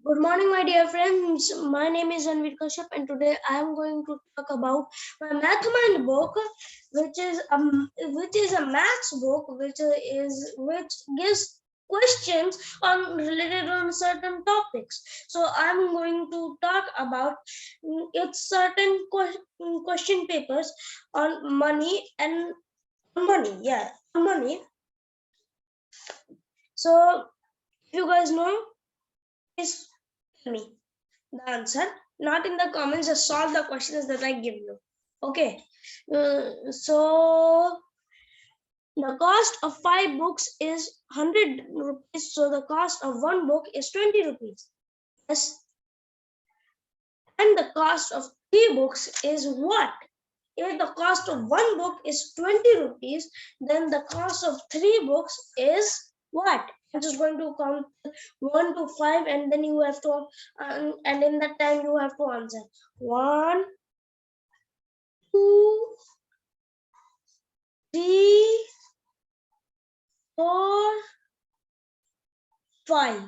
Good morning, my dear friends. My name is Anvir Kashyap, and today I am going to talk about my mathemind book, which is a maths book, which gives questions on related on certain topics. So I am going to talk about its certain question papers on money and money. Yeah, on money. So if you guys know, please tell me the answer, not in the comments. Just solve the questions that I give you. Okay, so the cost of 5 books is 100 rupees, so the cost of 1 book is 20 rupees. Yes, and the cost of 3 books is what? If the cost of 1 book is 20 rupees, then the cost of 3 books is what? I'm just going to count 1 to 5, and then you have to, and in that time you have to answer. 1, 2, 3, 4, 5.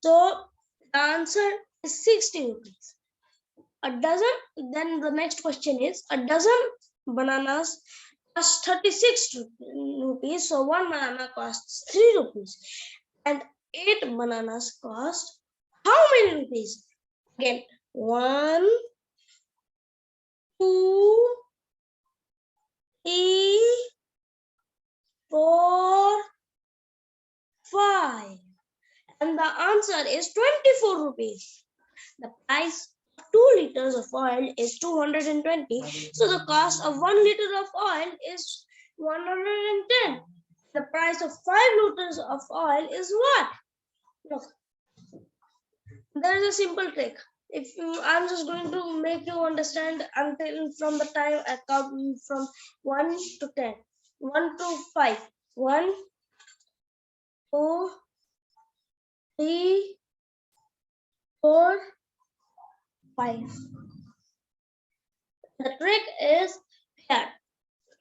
So the answer is 60 rupees. A dozen, then the next question is, a dozen bananas cost 36 rupees. So 1 banana costs 3 rupees. And 8 bananas cost how many rupees? Again, 1, 2, 3, 4, 5. And the answer is 24 rupees. The price of 2 liters of oil is 220. So the cost of 1 liter of oil is 110. The price of 5 liters of oil is what? Look, there is a simple trick. I'm just going to make you understand until from the time I count from 1 to 10. 1 to 5. 1, 2, 3, 4, 5. The trick is here.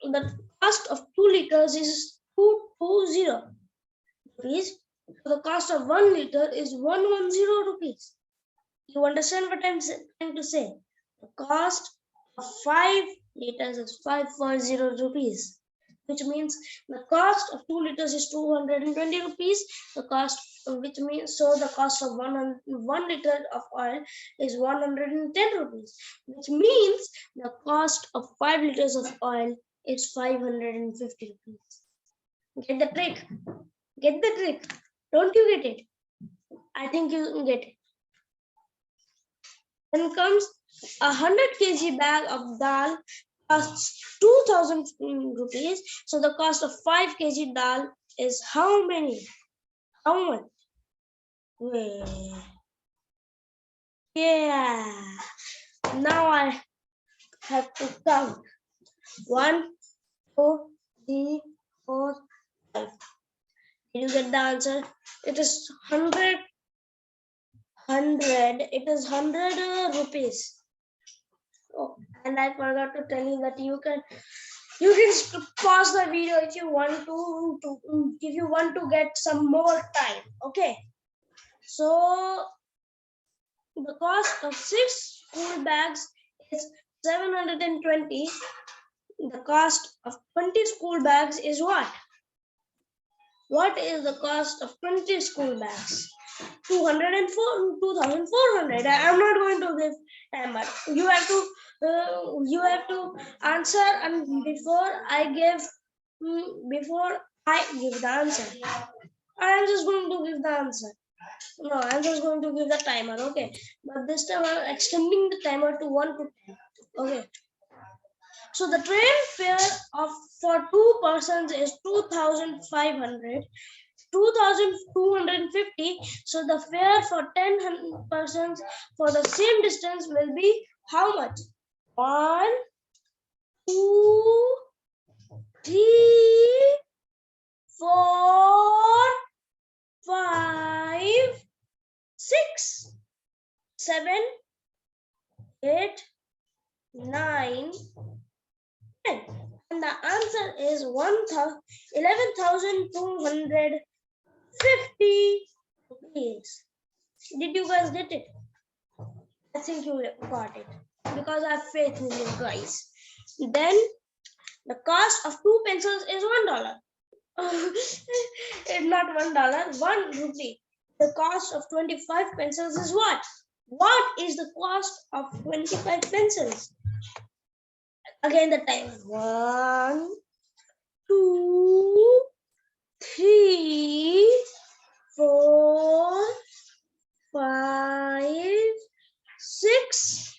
The cost of 2 liters is 220 rupees. So the cost of 1 liter is 110 rupees. You understand what I'm trying to say? The cost of 5 liters is 540 rupees, which means the cost of 2 liters is 220 rupees. The cost, which means, so the cost of 1 liter of oil is 110 rupees, which means the cost of 5 liters of oil is 550 rupees. Get the trick? Get the trick? Don't you get it? I think you get it. Then comes 100 kg bag of dal costs 2000 rupees. So the cost of 5 kg dal is how many? How much? Wait. Yeah. Now I have to count. 1, 2, 3, 4, 5. Did you get the answer? It is 100. It is 100 rupees. Oh, and I forgot to tell you that you can pause the video if you want to get some more time. Okay, so the cost of 6 school bags is 720. The cost of 20 school bags is what? What is the cost of 20 school bags? 2,400. I'm not going to give timer. You have to answer, and before I give the answer, I'm just going to give the answer. No, I'm just going to give the timer. Okay, but this time I'm extending the timer to 1 to 10. Okay. So the train fare for 2 persons is 2,500. 2,250. So the fare for 10 persons for the same distance will be how much? 1, 2, 3, 4, 5, 6, 7, 8, 9, 10. And the answer is 11,250 rupees. Did you guys get it? I think you got it because I have faith in you guys. Then the cost of 2 pencils is $1. It's not $1, 1 rupee. The cost of 25 pencils is what? What is the cost of 25 pencils? Again, the time. 1, 2, 3, 4, 5, 6,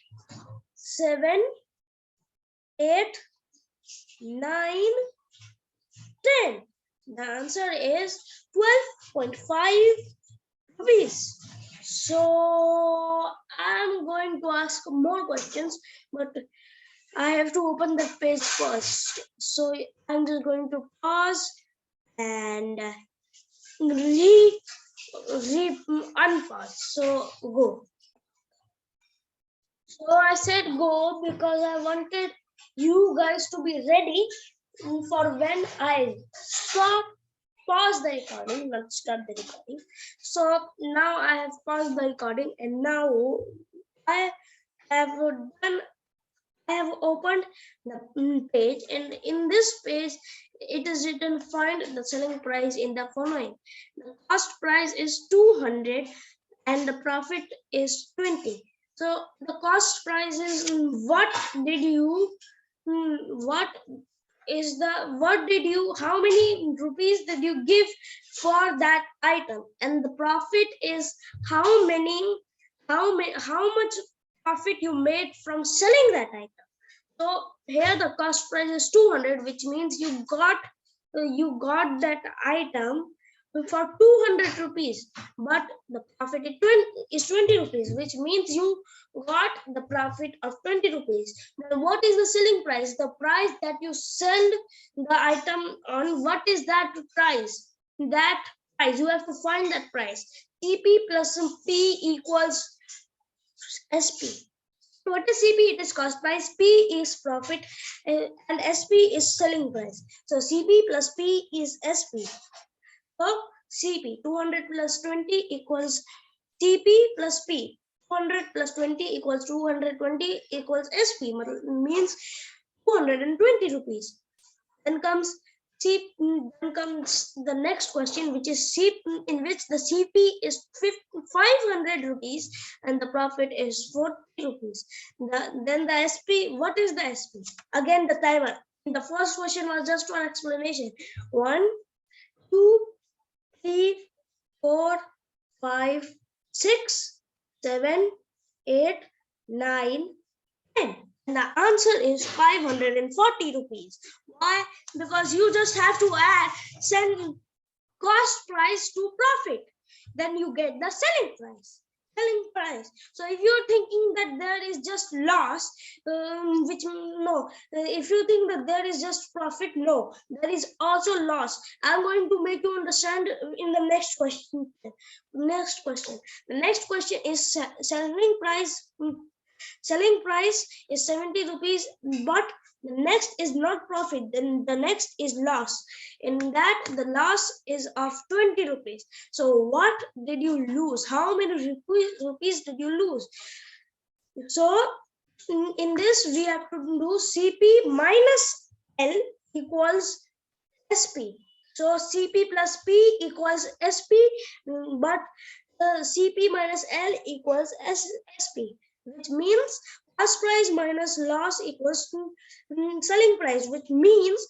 7, 8, 9, 10. The answer is 12.5 rupees. So I'm going to ask more questions, but I have to open the page first. So I'm just going to pause and unpause. So go. So I said go because I wanted you guys to be ready for when I pause the recording, not start the recording. So now I have paused the recording and now I have opened the page, and in this page it is written find the selling price in the following. The cost price is 200 and the profit is 20. So the cost price is what did you what is the what did you how many rupees did you give for that item, and the profit is how much profit you made from selling that item. So here the cost price is 200, which means you got that item for 200 rupees, but the profit is 20 rupees, which means you got the profit of 20 rupees. Now, what is the selling price? The price that you sell the item on, what is that price? That price, you have to find that price. CP plus P equals SP. What is CP? It is cost price, P is profit, and SP is selling price. So CP plus P is SP. So CP 200 plus 20 equals CP plus P. 200 plus 20 equals 220 equals SP, means 220 rupees. Then comes the next question, which is in which the CP is 500 rupees and the profit is 40 rupees. Then the SP, what is the SP? Again, the timer. The first question was just for explanation. 1, 2, 3, 4, 5, 6, 7, 8, 9, 10. And the answer is 540 rupees. Why? Because you just have to send cost price to profit. Then you get the selling price. So if you're thinking that there is just loss, if you think that there is just profit, no, there is also loss. I'm going to make you understand in the next question. The next question is selling price. Selling price is 70 rupees, but the next is not profit, then the next is loss. In that, the loss is of 20 rupees. So what did you lose? How many rupees did you lose? So in this, we have to do CP minus L equals SP. So CP plus P equals SP, but CP minus L equals SP, which means cost price minus loss equals to selling price, which means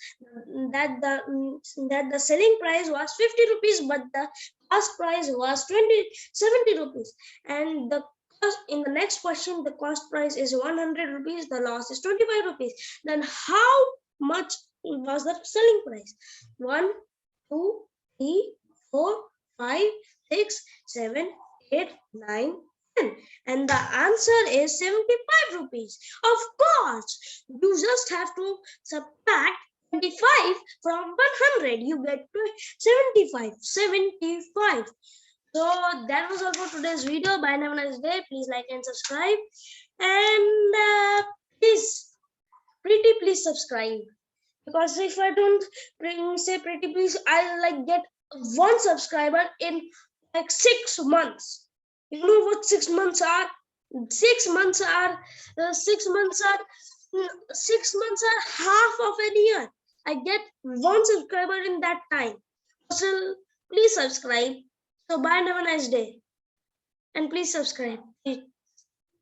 that the selling price was 50 rupees, but the cost price was 70 rupees. And the cost in the next question, the cost price is 100 rupees, the loss is 25 rupees. Then how much was the selling price? 1, 2, 3, 4, 5, 6, 7, 8, 9, 10. And the answer is 75 rupees. Of course, you just have to subtract 25 from 100. You get 75. So that was all for today's video. Bye, have a nice day. Please like and subscribe. And please subscribe. Because if I don't say pretty please, I'll get 1 subscriber in like 6 months. You know what 6 months are? 6 months are 6 months are 6 months are half of a year. I get 1 subscriber in that time. So please subscribe. So bye and have a nice day. And please subscribe.